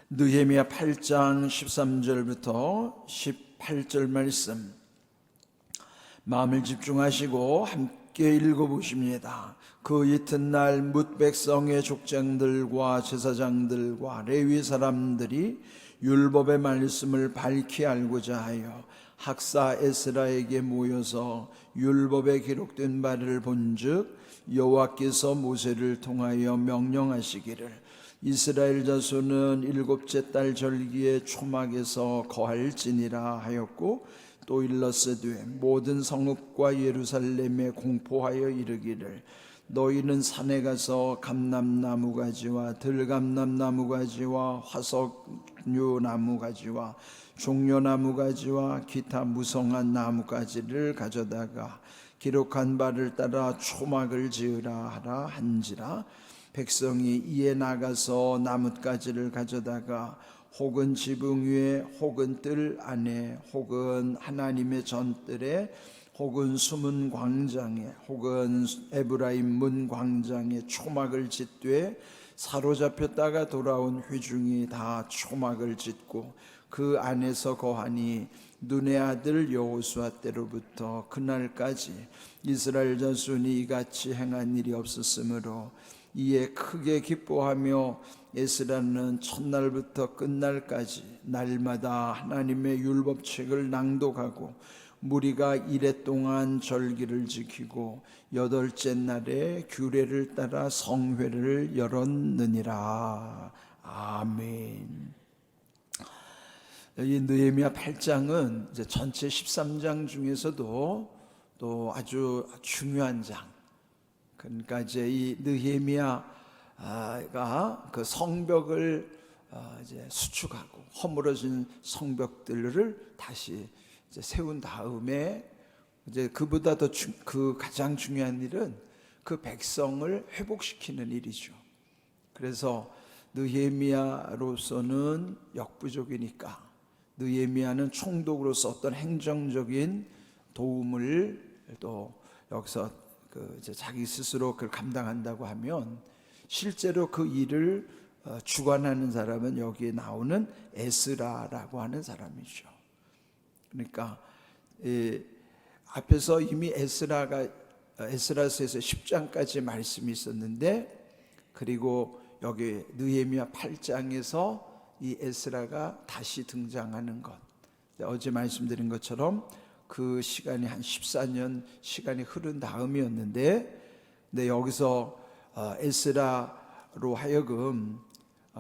느헤미야 8장 13절부터 18절 말씀 마음을 집중하시고 함께 읽어보십니다. 그 이튿날 뭇 백성의 족장들과 제사장들과 레위 사람들이 율법의 말씀을 밝히 알고자 하여 학사 에스라에게 모여서 율법에 기록된 바를 본즉 여호와께서 모세를 통하여 명령하시기를 이스라엘 자손은 일곱째 달 절기에 초막에서 거할지니라 하였고, 또 일러스되 모든 성읍과 예루살렘에 공포하여 이르기를 너희는 산에 가서 감람나무 가지와 들감람나무 가지와 화석류 나무 가지와 종려나무 가지와 기타 무성한 나무 가지를 가져다가 기록한 바를 따라 초막을 지으라 하라 한지라. 백성이 이에 나가서 나뭇가지를 가져다가 혹은 지붕 위에 혹은 뜰 안에 혹은 하나님의 전뜰에 혹은 수문 광장에 혹은 에브라임 문 광장에 초막을 짓되 사로잡혔다가 돌아온 회중이 다 초막을 짓고 그 안에서 거하니 눈의 아들 여호수아 때로부터 그날까지 이스라엘 자손이 이같이 행한 일이 없었으므로 이에 크게 기뻐하며 에스라는 첫날부터 끝날까지 날마다 하나님의 율법책을 낭독하고 무리가 이레 동안 절기를 지키고 여덟째 날에 규례를 따라 성회를 열었느니라. 아멘. 이 느헤미야 8장은 이제 전체 13장 중에서도 또 아주 중요한 장. 그러니까 이제 이 느헤미야가 그 성벽을 이제 수축하고 허물어진 성벽들을 다시 이제 세운 다음에 이제 그보다 더 그 가장 중요한 일은 그 백성을 회복시키는 일이죠. 그래서 느헤미야로서는 역부족이니까 느헤미야는 총독으로서 어떤 행정적인 도움을 또 여기서 이제 자기 스스로 그걸 감당한다고 하면 실제로 그 일을 주관하는 사람은 여기에 나오는 에스라라고 하는 사람이죠. 그러니까 앞에서 이미 에스라서에서 10장까지 말씀이 있었는데, 그리고 여기 느헤미야 8장에서 이 에스라가 다시 등장하는 것, 어제 말씀드린 것처럼 그 시간이 한 14년 시간이 흐른 다음이었는데, 근데 여기서 에스라로 하여금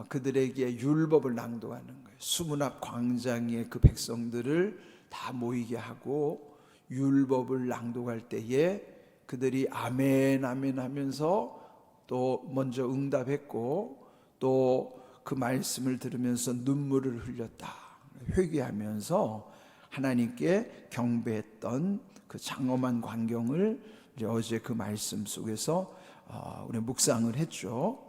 그들에게 율법을 낭독하는 거예요. 수문 앞 광장에 그 백성들을 다 모이게 하고 율법을 낭독할 때에 그들이 아멘 아멘 하면서 또 먼저 응답했고, 또 그 말씀을 들으면서 눈물을 흘렸다, 회개하면서 하나님께 경배했던 그 장엄한 광경을 이제 어제 그 말씀 속에서 우리 묵상을 했죠.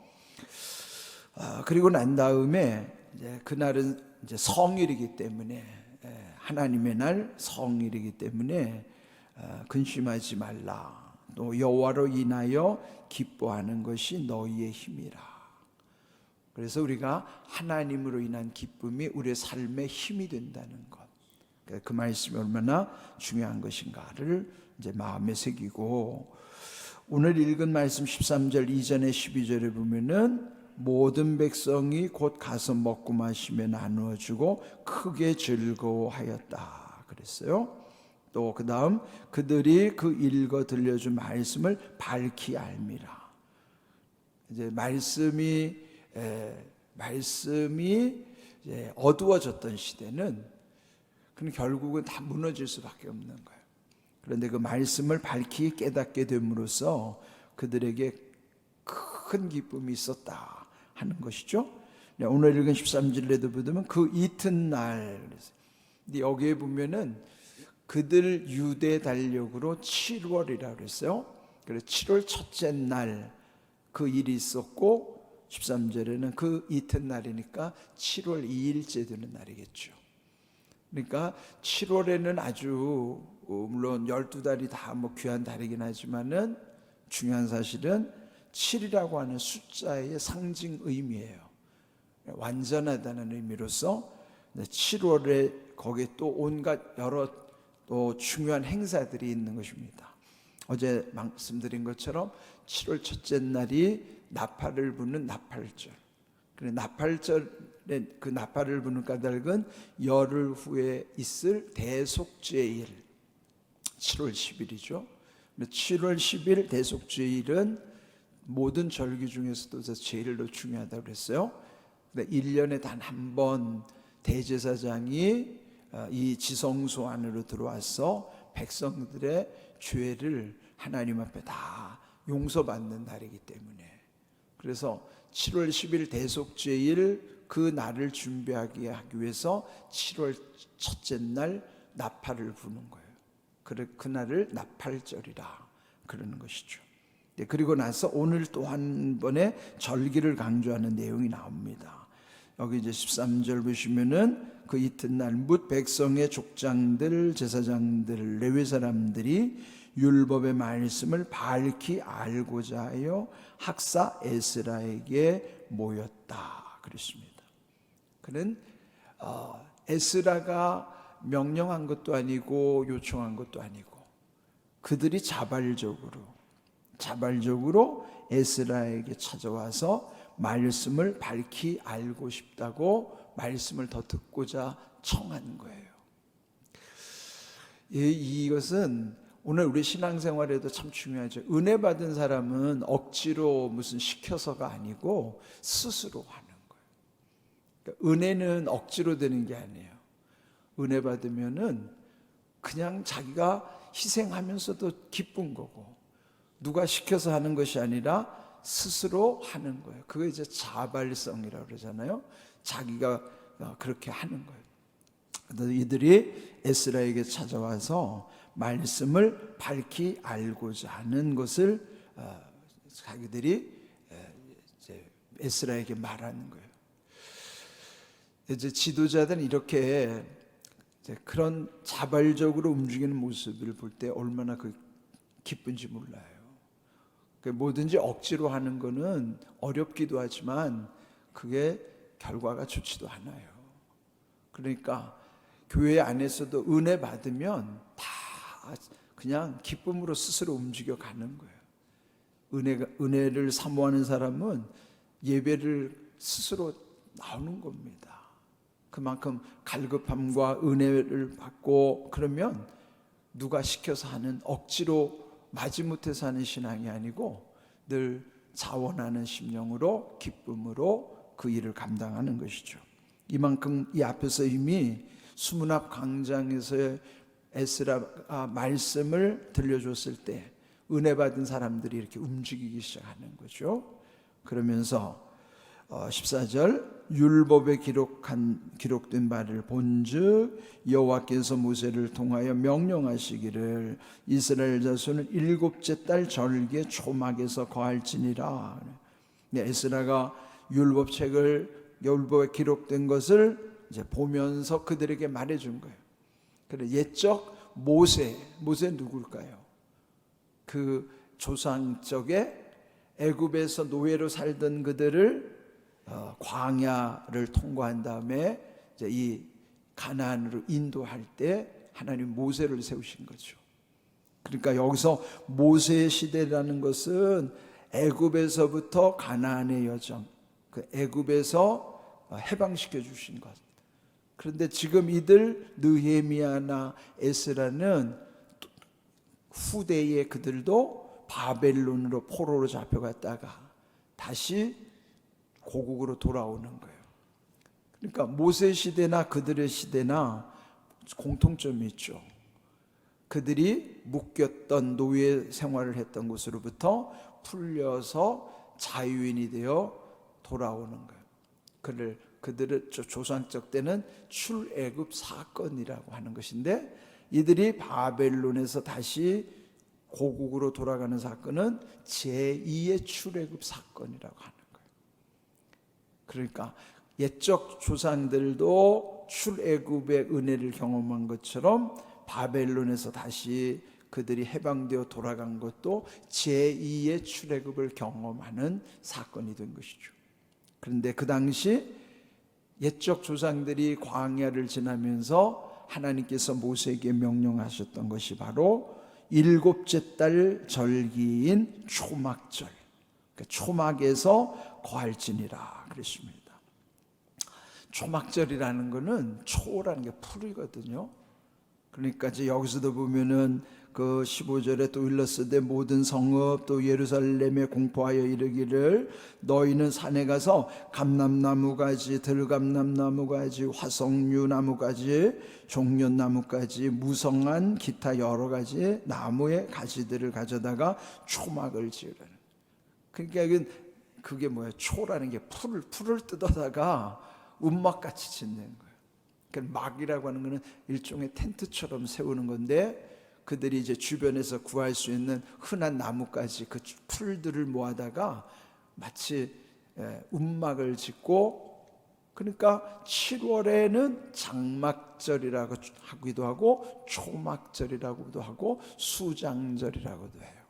그리고 난 다음에 이제 그날은 이제 성일이기 때문에, 하나님의 날 성일이기 때문에 근심하지 말라. 또 여호와로 인하여 기뻐하는 것이 너희의 힘이라. 그래서 우리가 하나님으로 인한 기쁨이 우리의 삶의 힘이 된다는 것, 그 말씀이 얼마나 중요한 것인가를 이제 마음에 새기고, 오늘 읽은 말씀 13절 이전에 12절에 보면은 모든 백성이 곧 가서 먹고 마시며 나누어 주고 크게 즐거워하였다 그랬어요. 또 그 다음 그들이 그 읽어 들려준 말씀을 밝히 알미라. 이제 말씀이 이제 어두워졌던 시대는 그럼 결국은 다 무너질 수밖에 없는 거예요. 그런데 그 말씀을 밝히 깨닫게 됨으로써 그들에게 큰 기쁨이 있었다 하는 것이죠. 오늘 읽은 13절에도 보면 그 이튿날, 근데 여기에 보면은 그들 유대 달력으로 7월이라고 그랬어요. 그래서 7월 첫째 날 그 일이 있었고, 13절에는 그 이튿날이니까 7월 2일째 되는 날이겠죠. 그러니까 7월에는 아주 물론 12달이 다 뭐 귀한 달이긴 하지만은 중요한 사실은 7이라고 하는 숫자의 상징 의미예요. 완전하다는 의미로서 7월에 거기에 또 온갖 여러 또 중요한 행사들이 있는 것입니다. 어제 말씀드린 것처럼 7월 첫째 날이 나팔을 부는 나팔절. 그래 나팔절에 그 나팔을 부는 까닭은 열흘 후에 있을 대속죄일 7월 10일이죠. 7월 10일 대속죄일은 모든 절기 중에서도 제일로 중요하다고 그랬어요. 1년에 단 한 번 대제사장이 이 지성소 안으로 들어와서 백성들의 죄를 하나님 앞에 다 용서받는 날이기 때문에, 그래서 7월 10일 대속죄일 그 날을 준비하기 위해서 7월 첫째 날 나팔을 부는 거예요. 그 날을 나팔절이라 그러는 것이죠. 그리고 나서 오늘 또 한 번의 절기를 강조하는 내용이 나옵니다. 여기 이제 13절 보시면은 그 이튿날 뭇 백성의 족장들, 제사장들, 레위 사람들이 율법의 말씀을 밝히 알고자 하여 학사 에스라에게 모였다 그랬습니다. 그는 에스라가 명령한 것도 아니고 요청한 것도 아니고 그들이 자발적으로 에스라에게 찾아와서 말씀을 밝히 알고 싶다고 말씀을 더 듣고자 청한 거예요. 이것은 오늘 우리 신앙생활에도 참 중요하죠. 은혜 받은 사람은 억지로 무슨 시켜서가 아니고 스스로 하는 거예요. 그러니까 은혜는 억지로 되는 게 아니에요. 은혜 받으면은 그냥 자기가 희생하면서도 기쁜 거고, 누가 시켜서 하는 것이 아니라 스스로 하는 거예요. 그게 이제 자발성이라고 그러잖아요. 자기가 그렇게 하는 거예요. 그래서 이들이 에스라에게 찾아와서 말씀을 밝히 알고자 하는 것을 자기들이 이제 에스라에게 말하는 거예요. 이제 지도자들은 이렇게 그런 자발적으로 움직이는 모습을 볼 때 얼마나 기쁜지 몰라요. 뭐든지 억지로 하는 거는 어렵기도 하지만 그게 결과가 좋지도 않아요. 그러니까 교회 안에서도 은혜 받으면 다 그냥 기쁨으로 스스로 움직여 가는 거예요. 은혜를 사모하는 사람은 예배를 스스로 나오는 겁니다. 그만큼 갈급함과 은혜를 받고, 그러면 누가 시켜서 하는, 억지로 마지못해서 하는 신앙이 아니고 늘 자원하는 심령으로 기쁨으로 그 일을 감당하는 것이죠. 이만큼 이 앞에서 이미 수문앞 광장에서의 에스라가 말씀을 들려줬을 때 은혜 받은 사람들이 이렇게 움직이기 시작하는 거죠. 그러면서 14절 율법에 기록된 바를 본즉 여호와께서 모세를 통하여 명령하시기를 이스라엘 자손은 7째 달 절기에 초막에서 거할지니라. 에스라가 율법에 기록된 것을 이제 보면서 그들에게 말해준 거예요. 그래 옛적 모세 누굴까요? 그 조상적에 애굽에서 노예로 살던 그들을 광야를 통과한 다음에 이제 이 가나안으로 인도할 때 하나님 모세를 세우신 거죠. 그러니까 여기서 모세의 시대라는 것은 애굽에서부터 가나안의 여정, 그 애굽에서 해방시켜 주신 것. 그런데 지금 이들 느헤미야나 에스라는 후대에 그들도 바벨론으로 포로로 잡혀갔다가 다시 고국으로 돌아오는 거예요. 그러니까 모세 시대나 그들의 시대나 공통점이 있죠. 그들이 묶였던 노예 생활을 했던 곳으로부터 풀려서 자유인이 되어 돌아오는 거예요. 그들의 조상적 때는 출애굽 사건이라고 하는 것인데, 이들이 바벨론에서 다시 고국으로 돌아가는 사건은 제2의 출애굽 사건이라고 하는 거예요. 그러니까 옛적 조상들도 출애굽의 은혜를 경험한 것처럼 바벨론에서 다시 그들이 해방되어 돌아간 것도 제2의 출애굽을 경험하는 사건이 된 것이죠. 그런데 그 당시 옛적 조상들이 광야를 지나면서 하나님께서 모세에게 명령하셨던 것이 바로 일곱째 달 절기인 초막절, 그러니까 초막에서 거할지니라 그랬습니다. 초막절이라는 것은 초라는 게 풀이거든요. 그러니까 이제 여기서도 보면은 그 15절에 또 일렀으되 모든 성읍 또 예루살렘에 공포하여 이르기를 너희는 산에 가서 감람나무가지 들감람나무가지 화석류나무가지 종려나무가지 무성한 기타 여러 가지 나무의 가지들을 가져다가 초막을 지으라는. 그러니까 그게 뭐예요? 초라는 게 풀을 뜯어다가 움막같이 짓는 거예요. 그러니까 막이라고 하는 것은 일종의 텐트처럼 세우는 건데 그들이 이제 주변에서 구할 수 있는 흔한 나무까지 그 풀들을 모아다가 마치 움막을 짓고, 그러니까 7월에는 장막절이라고 하기도 하고 초막절이라고도 하고 수장절이라고도 해요.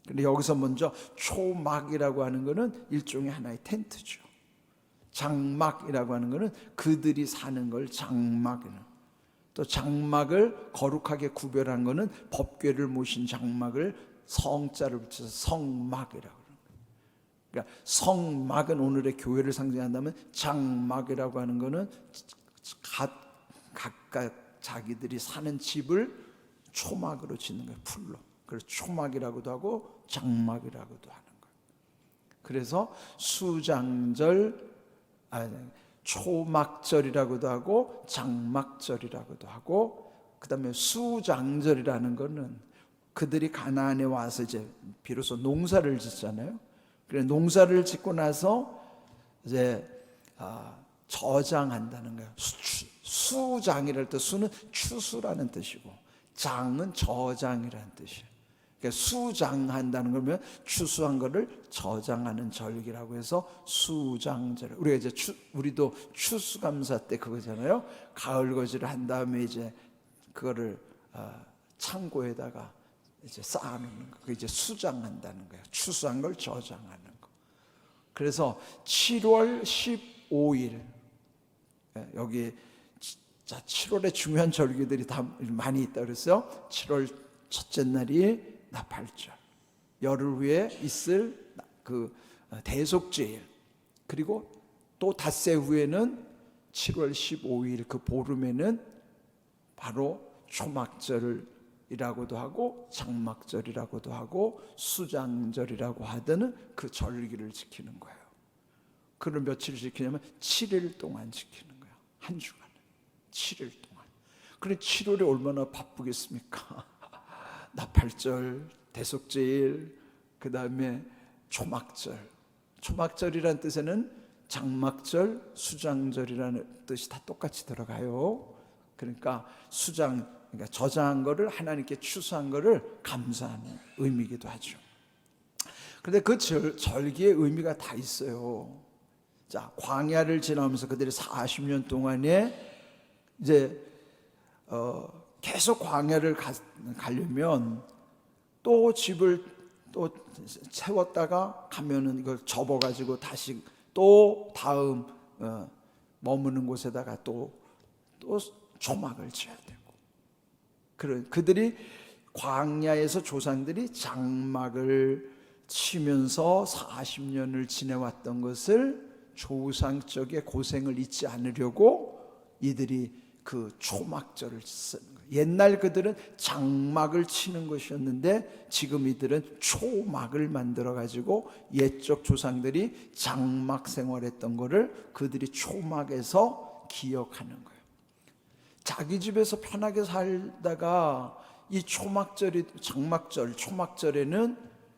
근데 여기서 먼저 초막이라고 하는 것은 일종의 하나의 텐트죠. 장막이라고 하는 것은 그들이 사는 걸 장막이라고. 또 장막을 거룩하게 구별한 것은 법궤를 모신 장막을 성자를 붙여서 성막이라고 합니다. 그러니까 성막은 오늘의 교회를 상징한다면 장막이라고 하는 것은 각각 자기들이 사는 집을 초막으로 짓는 거예요. 풀로. 그래서 초막이라고도 하고 장막이라고도 하는 거예요. 그래서 수장절, 초막절이라고도 하고 장막절이라고도 하고, 그 다음에 수장절이라는 것은 그들이 가나안에 와서 이제 비로소 농사를 짓잖아요. 그래 농사를 짓고 나서 이제 저장한다는 거예요. 수장이랄 때 수는 추수라는 뜻이고 장은 저장이라는 뜻이에요. 그러니까 수장한다는 거면 추수한 거를 저장하는 절기라고 해서 수장절. 우리가 이제 우리도 추수감사 때 그거잖아요. 가을 거지를 한 다음에 이제 그거를 창고에다가 이제 쌓아놓는 거. 그게 이제 수장한다는 거예요. 추수한 걸 저장하는 거. 그래서 7월 15일 여기 자 7월에 중요한 절기들이 다 많이 있다 그랬어요. 7월 첫째 날이 나팔절, 열흘 후에 있을 그 대속죄일, 그리고 또 닷새 후에는 7월 15일 그 보름에는 바로 초막절이라고도 하고 장막절이라고도 하고 수장절이라고 하던 그 절기를 지키는 거예요. 그걸 며칠 지키냐면 7일 동안 지키는 거예요. 한 주간 7일 동안. 그래 7월에 얼마나 바쁘겠습니까? 나팔절, 대속죄일, 그 다음에 초막절. 초막절이라는 뜻에는 장막절, 수장절이라는 뜻이 다 똑같이 들어가요. 그러니까 그러니까 저장한 거를 하나님께 추수한 거를 감사하는 의미이기도 하죠. 그런데 그 절기의 의미가 다 있어요. 자, 광야를 지나면서 그들이 40년 동안에 이제 계속 광야를 가려면 또 집을 또 세웠다가 가면은 이걸 접어가지고 다시 또 다음 머무는 곳에다가 또 조막을 지어야 되고, 그들이 광야에서 조상들이 장막을 치면서 40년을 지내왔던 것을 조상적의 고생을 잊지 않으려고 이들이 그 초막절을 쓰는 거예요. 옛날 그들은 장막을 치는 것이었는데 지금 이들은 초막을 만들어 가지고 옛적 조상들이 장막 생활했던 거를 그들이 초막에서 기억하는 거예요. 자기 집에서 편하게 살다가 이 장막절, 초막절에는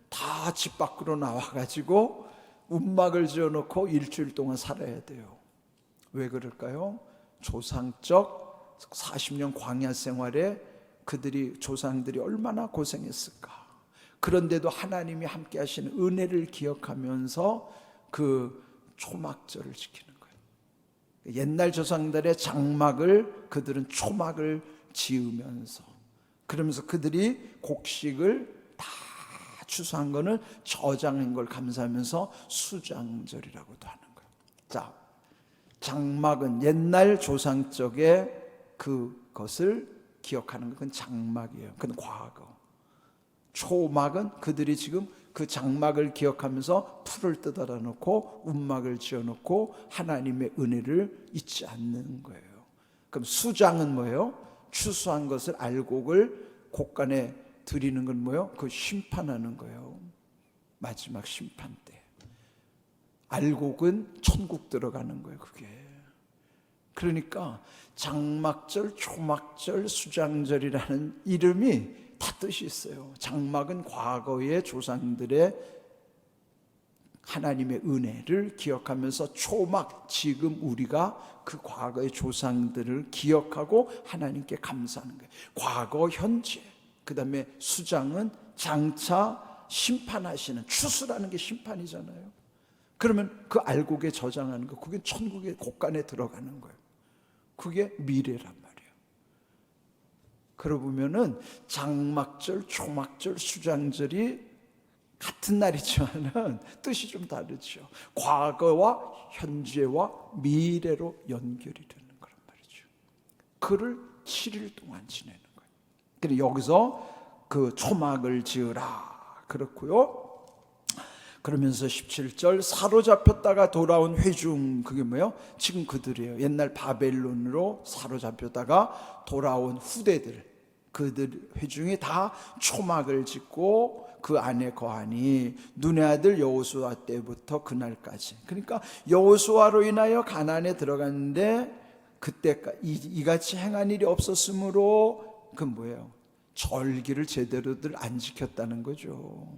다 집 밖으로 나와 가지고 움막을 지어놓고 일주일 동안 살아야 돼요. 왜 그럴까요? 조상적 40년 광야 생활에 그들이 조상들이 얼마나 고생했을까. 그런데도 하나님이 함께 하시는 은혜를 기억하면서 그 초막절을 지키는 거예요. 옛날 조상들의 장막을 그들은 초막을 지으면서, 그러면서 그들이 곡식을 다 추수한 거는 저장한 걸 감사하면서 수장절이라고도 하는 거예요. 자, 장막은 옛날 조상적의 그것을 기억하는 것, 그건 장막이에요. 그건 과거. 초막은 그들이 지금 그 장막을 기억하면서 풀을 뜯어라 놓고 움막을 지어놓고 하나님의 은혜를 잊지 않는 거예요. 그럼 수장은 뭐예요? 추수한 것을 알곡을 곳간에 드리는 건 뭐예요? 그 심판하는 거예요. 마지막 심판 때. 알곡은 천국 들어가는 거예요. 그게. 그러니까 장막절, 초막절, 수장절이라는 이름이 다 뜻이 있어요. 장막은 과거의 조상들의 하나님의 은혜를 기억하면서, 초막, 지금 우리가 그 과거의 조상들을 기억하고 하나님께 감사하는 거예요. 과거, 현재. 그 다음에 수장은 장차 심판하시는, 추수라는 게 심판이잖아요. 그러면 그 알곡에 저장하는 거, 그게 천국의 곳간에 들어가는 거예요. 그게 미래란 말이에요. 그러고 보면은 장막절, 초막절, 수장절이 같은 날이지만은 뜻이 좀 다르죠. 과거와 현재와 미래로 연결이 되는 거란 말이죠. 그를 7일 동안 지내는 거예요. 그래서 여기서 그 초막을 지으라 그렇고요. 그러면서 17절 사로잡혔다가 돌아온 회중, 그게 뭐예요? 지금 그들이에요. 옛날 바벨론으로 사로잡혔다가 돌아온 후대들, 그들 회중이 다 초막을 짓고 그 안에 거하니 눈의 아들 여호수아 때부터 그날까지. 그러니까 여호수아로 인하여 가나안에 들어갔는데 그때까지 이같이 행한 일이 없었으므로 그 뭐예요? 절기를 제대로들 안 지켰다는 거죠.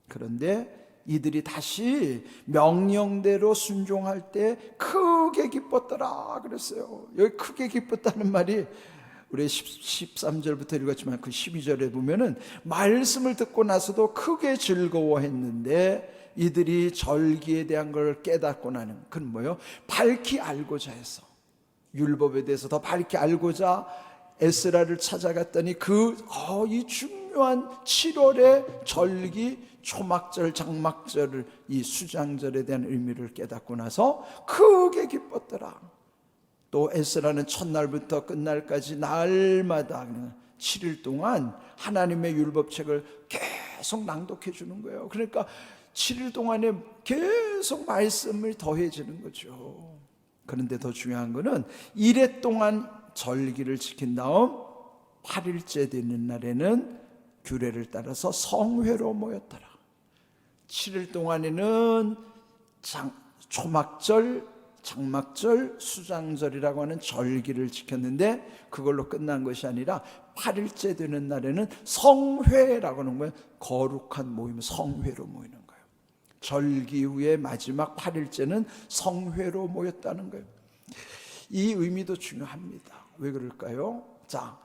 그런데 이들이 다시 명령대로 순종할 때 크게 기뻤더라 그랬어요. 여기 크게 기뻤다는 말이 우리 13절부터 읽었지만 그 12절에 보면은 말씀을 듣고 나서도 크게 즐거워했는데 이들이 절기에 대한 걸 깨닫고 나는, 그건 뭐예요? 밝히 알고자 해서, 율법에 대해서 더 밝히 알고자 에스라를 찾아갔더니 이 중요한 7월의 절기, 초막절, 장막절을, 이 수장절에 대한 의미를 깨닫고 나서 크게 기뻤더라. 또 에스라는 첫날부터 끝날까지 날마다 7일 동안 하나님의 율법책을 계속 낭독해 주는 거예요. 그러니까 7일 동안에 계속 말씀을 더해지는 거죠. 그런데 더 중요한 거는 이래 동안 절기를 지킨 다음 8일째 되는 날에는 규례를 따라서 성회로 모였더라. 7일 동안에는 초막절, 장막절, 수장절이라고 하는 절기를 지켰는데 그걸로 끝난 것이 아니라 8일째 되는 날에는 성회라고 하는 거예요. 거룩한 모임, 성회로 모이는 거예요. 절기 후에 마지막 8일째는 성회로 모였다는 거예요. 이 의미도 중요합니다. 왜 그럴까요? 자,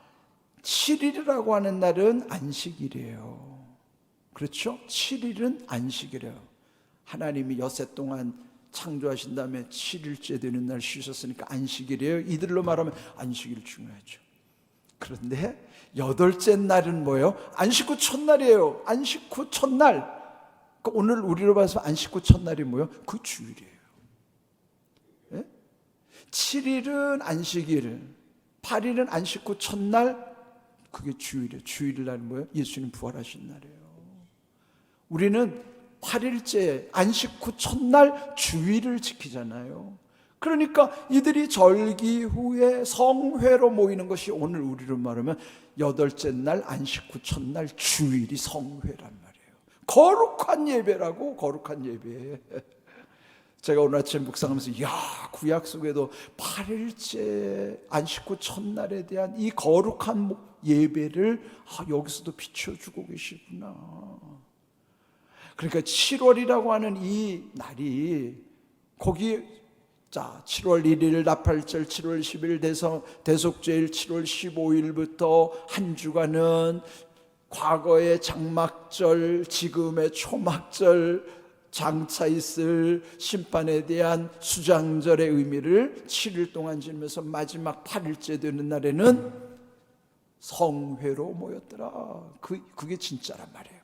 7일이라고 하는 날은 안식일이에요. 그렇죠? 7일은 안식이래요. 하나님이 엿새 동안 창조하신 다음에 7일째 되는 날 쉬셨으니까 안식일이에요. 이들로 말하면 안식일 중요하죠. 그런데 8째 날은 뭐예요? 안식 후 첫날이에요. 안식 후 첫날. 오늘 우리로 봐서 안식 후 첫날이 뭐예요? 그 주일이에요. 7일은 안식일, 8일은 안식 후 첫날, 그게 주일이에요. 주일날은 뭐예요? 예수님 부활하신 날이에요. 우리는 8일째 안식 후 첫날 주일을 지키잖아요. 그러니까 이들이 절기 후에 성회로 모이는 것이 오늘 우리로 말하면 8째 날 안식 후 첫날 주일이 성회란 말이에요. 거룩한 예배라고, 거룩한 예배. 제가 오늘 아침 묵상하면서 구약 속에도 8일째 안식 후 첫날에 대한 이 거룩한 예배를 여기서도 비춰주고 계시구나. 그러니까 7월이라고 하는 이 날이 거기 7월 1일 나팔절, 7월 10일 대속죄일, 7월 15일부터 한 주간은 과거의 장막절, 지금의 초막절, 장차 있을 심판에 대한 수장절의 의미를 7일 동안 지내면서 마지막 8일째 되는 날에는 성회로 모였더라. 그게 진짜란 말이에요.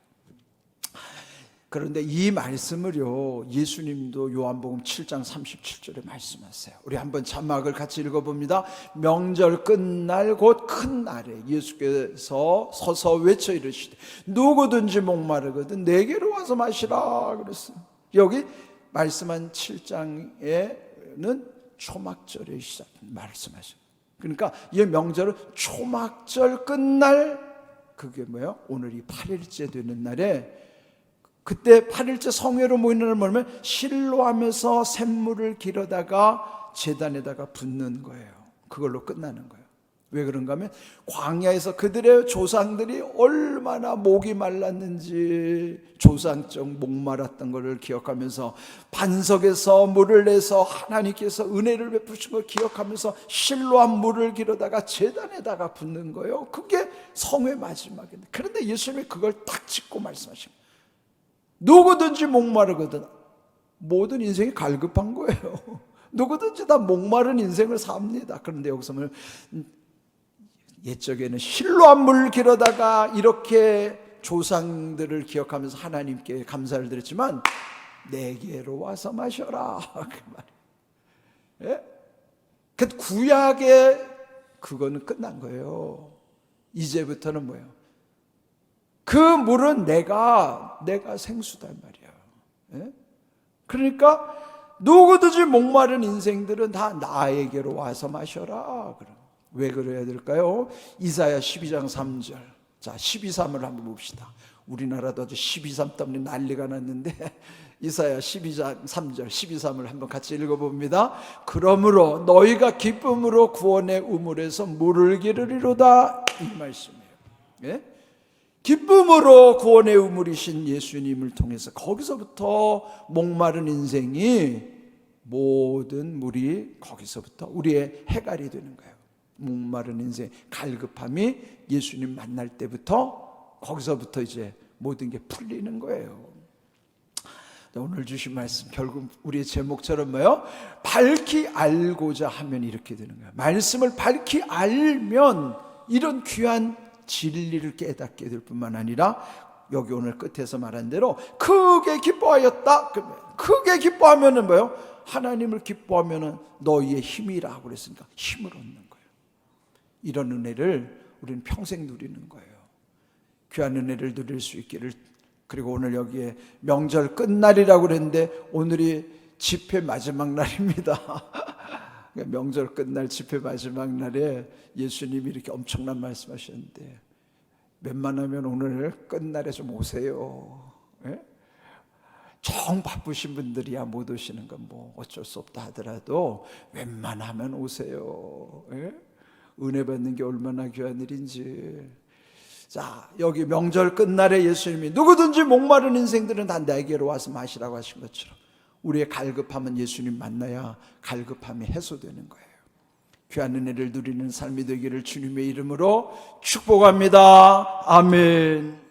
그런데 이 말씀을요, 예수님도 요한복음 7장 37절에 말씀하세요. 우리 한번 자막을 같이 읽어봅니다. 명절 끝날 곧 큰 날에 예수께서 서서 외쳐 이르시되 누구든지 목마르거든 내게로 와서 마시라 그랬어요. 여기 말씀한 7장에는 초막절의 시작 말씀하셔요. 그러니까 이 명절은 초막절 끝날, 그게 뭐예요? 오늘이 8일째 되는 날에, 그때 8일째 성회로 모이는 날 뭐냐면 실로하면서 샘물을 길어다가 제단에다가 붓는 거예요. 그걸로 끝나는 거예요. 왜 그런가 하면 광야에서 그들의 조상들이 얼마나 목이 말랐는지 조상적 목마랐던 것을 기억하면서 반석에서 물을 내서 하나님께서 은혜를 베푸신 걸 기억하면서 실로한 물을 길어다가 제단에다가 붓는 거예요. 그게 성회 마지막인데, 그런데 예수님이 그걸 딱 짚고 말씀하신 거예요. 누구든지 목마르거든. 모든 인생이 갈급한 거예요. 누구든지 다 목마른 인생을 삽니다. 그런데 여기서 옛적에는 실로한 물 길어다가 이렇게 조상들을 기억하면서 하나님께 감사를 드렸지만 내게로 와서 마셔라 그 말이에요. 그 구약의 그거는 끝난 거예요. 이제부터는 뭐예요? 그 물은 내가 생수다 말이에요. 그러니까 누구든지 목마른 인생들은 다 나에게로 와서 마셔라. 왜 그래야 될까요? 이사야 12장 3절. 자, 12.3을 한번 봅시다. 우리나라도 아주 12.3 때문에 난리가 났는데 이사야 12장 3절 12.3을 한번 같이 읽어봅니다. 그러므로 너희가 기쁨으로 구원의 우물에서 물을 기르리로다, 이 말씀이에요. 예? 기쁨으로 구원의 우물이신 예수님을 통해서 거기서부터 목마른 인생이 모든 물이 거기서부터 우리의 해갈이 되는 거예요. 목마른 인생 갈급함이 예수님 만날 때부터 거기서부터 이제 모든 게 풀리는 거예요. 오늘 주신 말씀 결국 우리의 제목처럼 뭐예요? 밝히 알고자 하면 이렇게 되는 거예요. 말씀을 밝히 알면 이런 귀한 진리를 깨닫게 될 뿐만 아니라 여기 오늘 끝에서 말한 대로 크게 기뻐하였다. 크게 기뻐하면은 뭐예요? 하나님을 기뻐하면은 너희의 힘이라고 그랬으니까 힘을 얻는 거예요. 이런 은혜를 우리는 평생 누리는 거예요. 귀한 은혜를 누릴 수 있기를. 그리고 오늘 여기에 명절 끝날이라고 그랬는데 오늘이 집회 마지막 날입니다. 명절 끝날 집회 마지막 날에 예수님이 이렇게 엄청난 말씀하셨는데 웬만하면 오늘 끝날에 좀 오세요. 예? 정 바쁘신 분들이야 못 오시는 건 뭐 어쩔 수 없다 하더라도 웬만하면 오세요. 예? 은혜 받는 게 얼마나 귀한 일인지. 자, 여기 명절 끝날에 예수님이 누구든지 목마른 인생들은 다 내게로 와서 마시라고 하신 것처럼 우리의 갈급함은 예수님 만나야 갈급함이 해소되는 거예요. 귀한 은혜를 누리는 삶이 되기를 주님의 이름으로 축복합니다. 아멘.